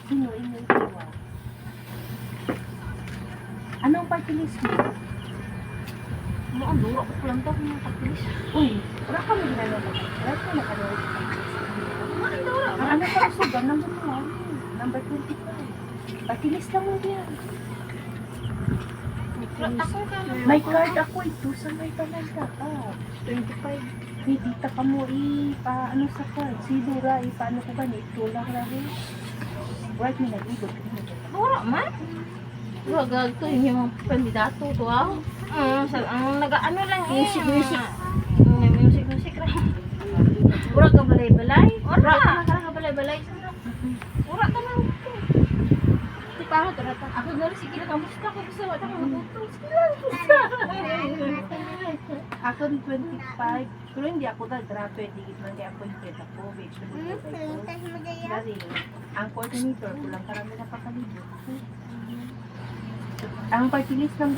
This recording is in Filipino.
Sino yung iwa? Anong party list mo? Ang duro ko lang to ng pagpilis. Uy, wala ka mo ginagawa mo. Wala ka nakagawa sa ang ano pa gusto ba? Number 25. Party list lang mo yan. May card ako ito sa may talaga. 25. Dita ka mo ano sa card. Sidura, paano ko ba? Ito lang rin. Right mo nag-ibig. Duro man. Wag to yung kandidato to ah. Ang nag-ano lang music. Music lang. Ura ka balay-balay? Ura ka balay-balay. Ura ka lang. Di pa ako tarata. Ako na rin sige na kamusta ko gusto wala ka magutong. Ako ni 25. Pero hindi ako grabe. Hindi ako yung ako. Kasi ang coordinator, kulang karami na pakalibot. Ang party list ng